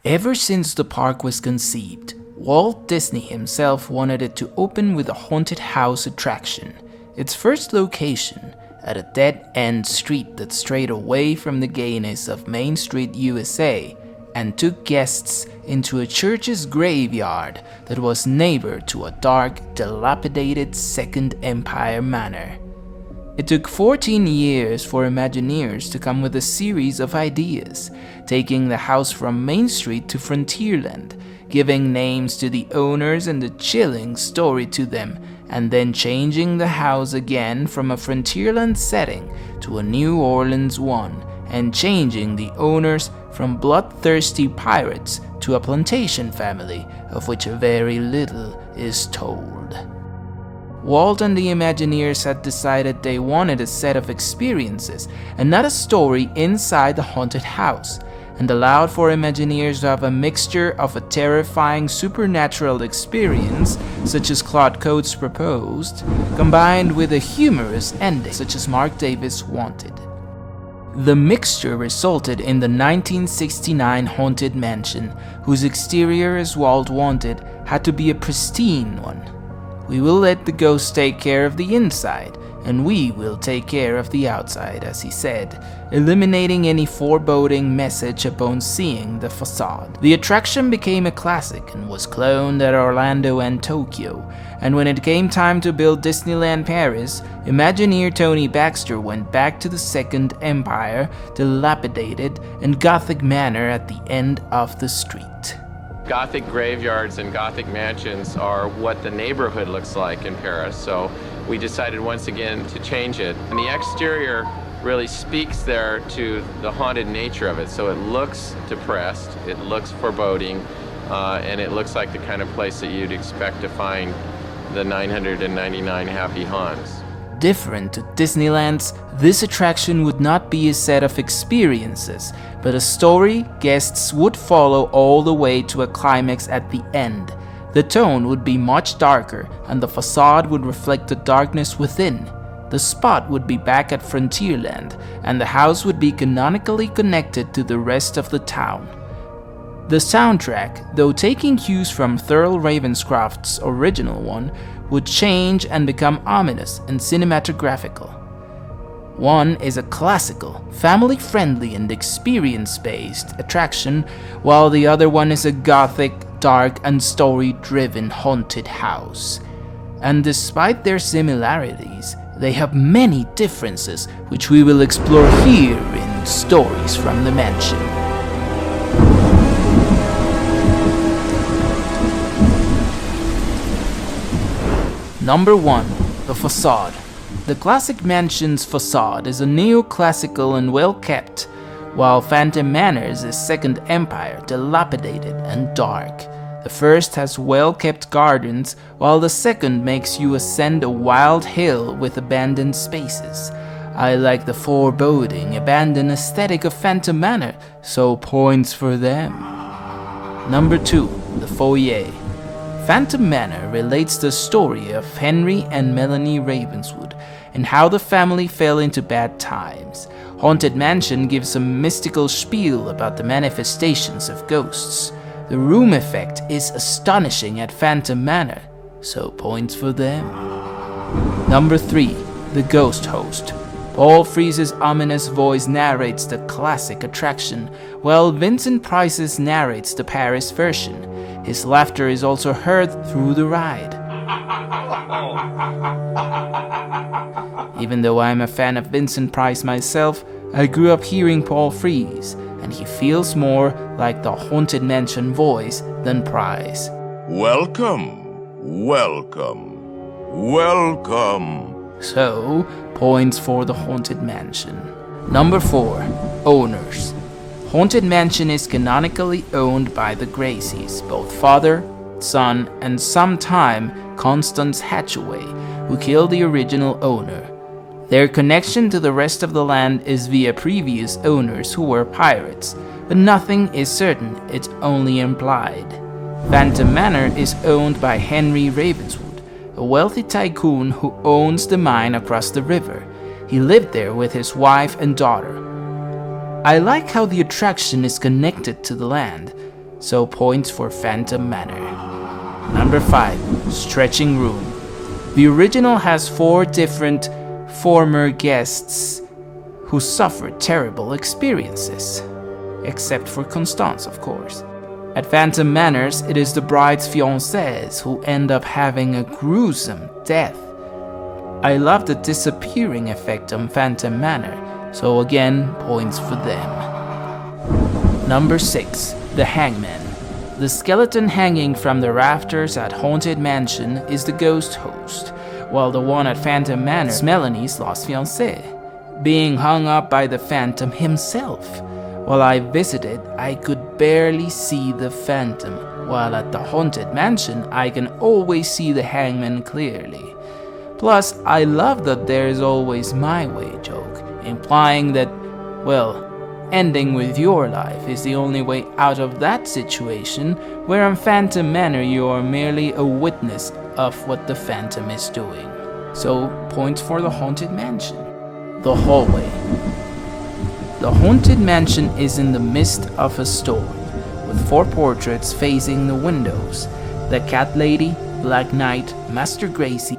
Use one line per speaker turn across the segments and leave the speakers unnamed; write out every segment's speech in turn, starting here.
Ever since the park was conceived, Walt Disney himself wanted it to open with a haunted house attraction. Its first location, at a dead-end street that strayed away from the gayness of Main Street, USA, and took guests into a church's graveyard that was neighbor to a dark, dilapidated Second Empire manor. It took 14 years for Imagineers to come with a series of ideas, taking the house from Main Street to Frontierland, giving names to the owners and a chilling story to them, and then changing the house again from a Frontierland setting to a New Orleans one, and changing the owners from bloodthirsty pirates to a plantation family of which very little is told. Walt and the Imagineers had decided they wanted a set of experiences and not a story inside the haunted house, and allowed for Imagineers to have a mixture of a terrifying supernatural experience, such as Claude Coates proposed, combined with a humorous ending, such as Mark Davis wanted. The mixture resulted in the 1969 Haunted Mansion, whose exterior, as Walt wanted, had to be a pristine one. We will let the ghosts take care of the inside, and we will take care of the outside, as he said, eliminating any foreboding message upon seeing the facade. The attraction became a classic and was cloned at Orlando and Tokyo, and when it came time to build Disneyland Paris, Imagineer Tony Baxter went back to the Second Empire, dilapidated, and Gothic manor at the end of the street.
Gothic graveyards and Gothic mansions are what the neighborhood looks like in Paris, so we decided once again to change it. And the exterior really speaks there to the haunted nature of it, so it looks depressed, it looks foreboding, and it looks like the kind of place that you'd expect to find the 999 happy haunts.
Different to Disneyland's, this attraction would not be a set of experiences, but a story guests would follow all the way to a climax at the end. The tone would be much darker, and the facade would reflect the darkness within. The spot would be back at Frontierland, and the house would be canonically connected to the rest of the town. The soundtrack, though taking cues from Thurl Ravenscroft's original one, would change and become ominous and cinematographical. One is a classical, family-friendly and experience-based attraction, while the other one is a gothic, dark and story-driven haunted house. And despite their similarities, they have many differences which we will explore here in Stories from the Mansion. Number 1. The Facade. The classic mansion's facade is a neoclassical and well-kept, while Phantom Manor's is Second Empire, dilapidated and dark. The first has well-kept gardens, while the second makes you ascend a wild hill with abandoned spaces. I like the foreboding, abandoned aesthetic of Phantom Manor, so points for them. Number 2. The Foyer. Phantom Manor relates the story of Henry and Melanie Ravenswood and how the family fell into bad times. Haunted Mansion gives a mystical spiel about the manifestations of ghosts. The room effect is astonishing at Phantom Manor, so points for them. Number 3. The Ghost Host. Paul Frees's ominous voice narrates the classic attraction, while Vincent Price's narrates the Paris version. His laughter is also heard through the ride. Even though I'm a fan of Vincent Price myself, I grew up hearing Paul Frees, and he feels more like the Haunted Mansion voice than Price.
Welcome, welcome, welcome.
So, points for the Haunted Mansion. Number 4. Owners. Haunted Mansion is canonically owned by the Gracies, both father, son, and sometime Constance Hatchaway, who killed the original owner. Their connection to the rest of the land is via previous owners who were pirates, but nothing is certain, it's only implied. Phantom Manor is owned by Henry Ravenswood, a wealthy tycoon who owns the mine across the river. He lived there with his wife and daughter. I like how the attraction is connected to the land. so points for Phantom Manor. Number 5. Stretching Room. The original has 4 different former guests who suffered terrible experiences. Except for Constance, of course. At Phantom Manors, it is the bride's fiancés who end up having a gruesome death. I love the disappearing effect on Phantom Manor, so again, points for them. Number 6. The Hangman. The skeleton hanging from the rafters at Haunted Mansion is the ghost host, while the one at Phantom Manor is Melanie's lost fiancé, being hung up by the Phantom himself. While I visited, I could barely see the Phantom, while at the Haunted Mansion, I can always see the Hangman clearly. Plus, I love that there's always my way joke, implying that, well, ending with your life is the only way out of that situation, where on Phantom Manor you are merely a witness of what the Phantom is doing. So, points for the Haunted Mansion. The Hallway. The Haunted Mansion is in the midst of a storm, with 4 portraits facing the windows. The Cat Lady, Black Knight, Master Gracie,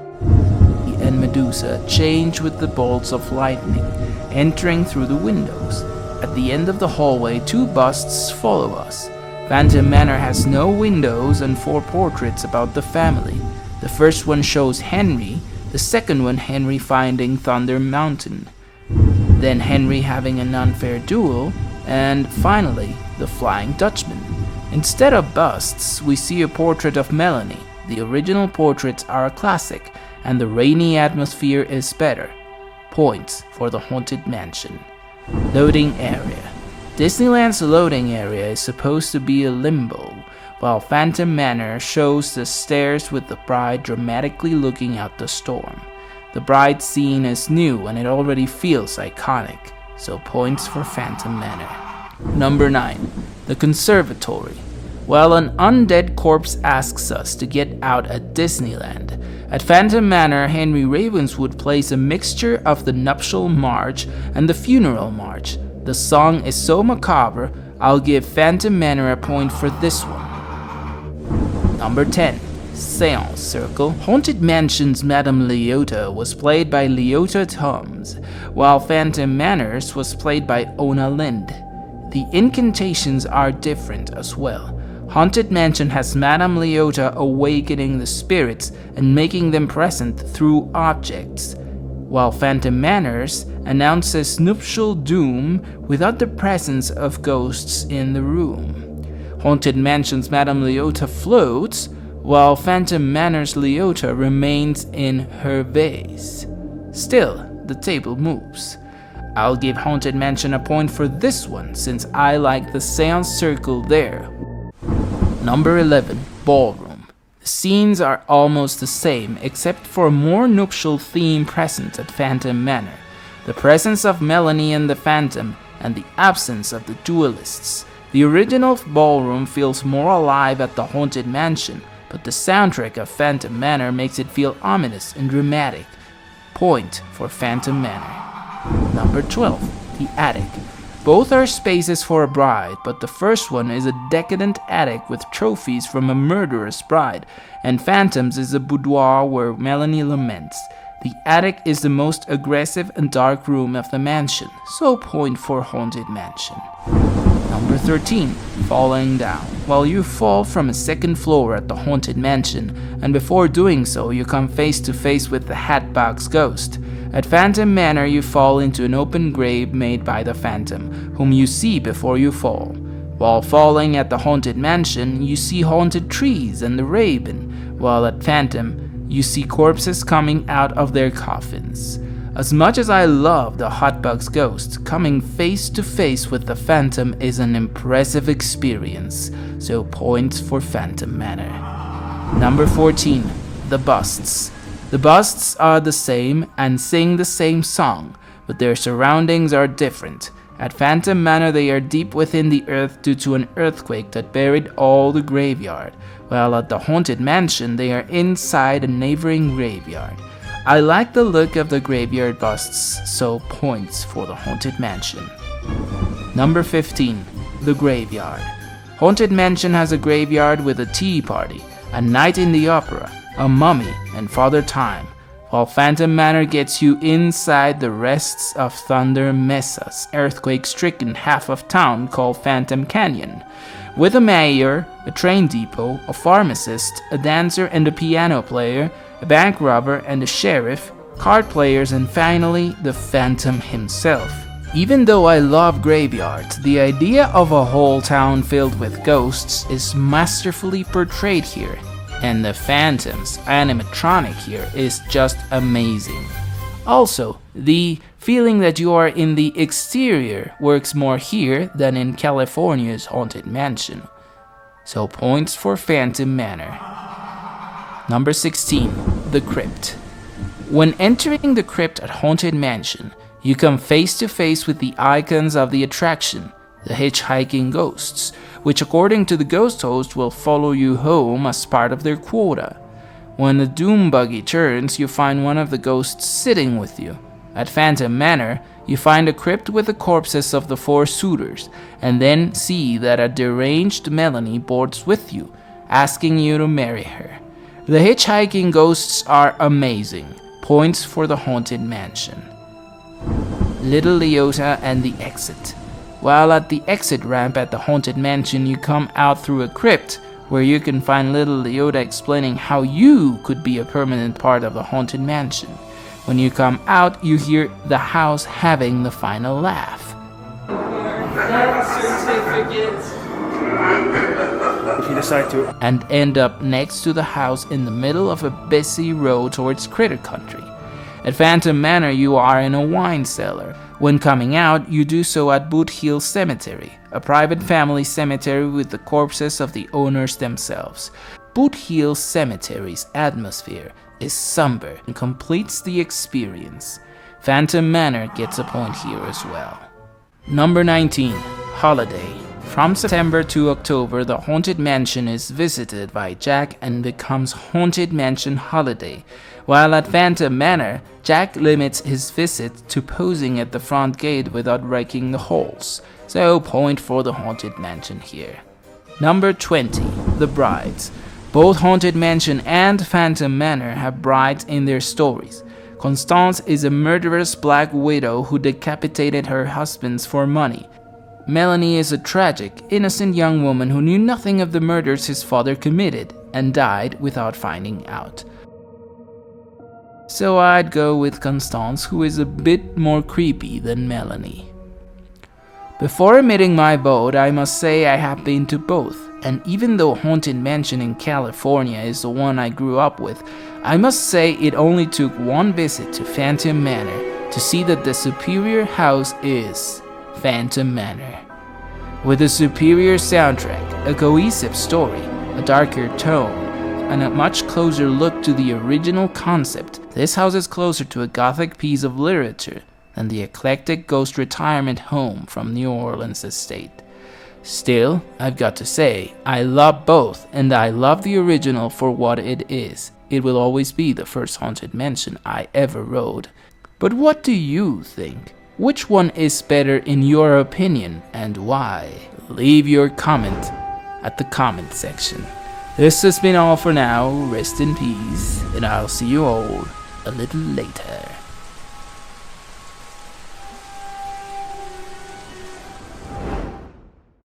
and Medusa change with the bolts of lightning, entering through the windows. At the end of the hallway, 2 busts follow us. Phantom Manor has no windows and 4 portraits about the family. The first one shows Henry, the second one Henry finding Thunder Mountain, then Henry having an unfair duel, and finally, the Flying Dutchman. Instead of busts, we see a portrait of Melanie. The original portraits are a classic, and the rainy atmosphere is better. Points for the Haunted Mansion. Loading area. Disneyland's loading area is supposed to be a limbo, while Phantom Manor shows the stairs with the bride dramatically looking out the storm. The bride scene is new and it already feels iconic, so points for Phantom Manor. Number 9. The Conservatory. While an undead corpse asks us to get out at Disneyland, at Phantom Manor, Henry Ravenswood plays a mixture of the nuptial march and the funeral march. The song is so macabre, I'll give Phantom Manor a point for this one. Number 10. Seance Circle. Haunted Mansion's Madame Leota was played by Leota Thoms, while Phantom Manor's was played by Ona Lind. The incantations are different as well. Haunted Mansion has Madame Leota awakening the spirits and making them present through objects, while Phantom Manor's announces nuptial doom without the presence of ghosts in the room. Haunted Mansion's Madame Leota floats, while Phantom Manor's Leota remains in her vase. Still, the table moves. I'll give Haunted Mansion a point for this one since I like the seance circle there. Number 11. Ballroom. The scenes are almost the same except for a more nuptial theme present at Phantom Manor. The presence of Melanie and the Phantom and the absence of the duelists. The original Ballroom feels more alive at the Haunted Mansion, but the soundtrack of Phantom Manor makes it feel ominous and dramatic. Point for Phantom Manor. Number 12. The Attic. Both are spaces for a bride, but the first one is a decadent attic with trophies from a murderous bride, and Phantom's is a boudoir where Melanie laments. The attic is the most aggressive and dark room of the mansion, so point for Haunted Mansion. Number 13. Falling Down. While you fall from a second floor at the Haunted Mansion, and before doing so you come face to face with the Hatbox Ghost. At Phantom Manor you fall into an open grave made by the Phantom, whom you see before you fall. While falling at the Haunted Mansion, you see haunted trees and the Raven, while at Phantom, you see corpses coming out of their coffins. As much as I love the Hatbox Ghost, coming face to face with the Phantom is an impressive experience, so points for Phantom Manor. Number 14. The Busts. The busts are the same and sing the same song, but their surroundings are different. At Phantom Manor they are deep within the earth due to an earthquake that buried all the graveyard, while at the Haunted Mansion they are inside a neighboring graveyard. I like the look of the graveyard busts, so points for the Haunted Mansion. Number 15. The Graveyard. Haunted Mansion has a graveyard with a tea party, a night in the opera, a mummy, and Father Time, while Phantom Manor gets you inside the rests of Thunder Mesa's earthquake-stricken half of town called Phantom Canyon, with a mayor, a train depot, a pharmacist, a dancer and a piano player, a bank robber and a sheriff, card players, and finally the Phantom himself. Even though I love graveyards, the idea of a whole town filled with ghosts is masterfully portrayed here, and the Phantom's animatronic here is just amazing. Also, the feeling that you are in the exterior works more here than in California's Haunted Mansion. So points for Phantom Manor. Number 16. The Crypt. When entering the Crypt at Haunted Mansion, you come face to face with the icons of the attraction, the hitchhiking ghosts, which according to the ghost host will follow you home as part of their quota. When the doom buggy turns, you find one of the ghosts sitting with you. At Phantom Manor, you find a crypt with the corpses of the 4 suitors, and then see that a deranged Melanie boards with you, asking you to marry her. The hitchhiking ghosts are amazing. Points for the Haunted Mansion. Little Leota and the Exit. While at the exit ramp at the Haunted Mansion, you come out through a crypt, where you can find little Leota explaining how you could be a permanent part of the Haunted Mansion. When you come out, you hear the house having the final laugh.
If you decide to.
And end up next to the house in the middle of a busy road towards Critter Country. At Phantom Manor, you are in a wine cellar. When coming out, you do so at Boot Hill Cemetery, a private family cemetery with the corpses of the owners themselves. Boot Hill Cemetery's atmosphere is somber and completes the experience. Phantom Manor gets a point here as well. Number 19. Holiday. From September to October, the Haunted Mansion is visited by Jack and becomes Haunted Mansion Holiday, while at Phantom Manor, Jack limits his visit to posing at the front gate without wrecking the halls, so point for the Haunted Mansion here. Number 20. The Brides. Both Haunted Mansion and Phantom Manor have brides in their stories. Constance is a murderous black widow who decapitated her husbands for money. Melanie is a tragic, innocent young woman who knew nothing of the murders his father committed and died without finding out. So I'd go with Constance, who is a bit more creepy than Melanie. Before admitting my vote, I must say I have been to both, and even though Haunted Mansion in California is the one I grew up with, I must say it only took one visit to Phantom Manor to see that the superior house is Phantom Manor. With a superior soundtrack, a cohesive story, a darker tone, and a much closer look to the original concept, this house is closer to a gothic piece of literature than the eclectic ghost retirement home from New Orleans estate. Still, I've got to say, I love both, and I love the original for what it is. It will always be the first Haunted Mansion I ever rode. But what do you think? Which one is better in your opinion, and why? Leave your comment at the comment section. This has been all for now. Rest in peace, and I'll see you all a little later.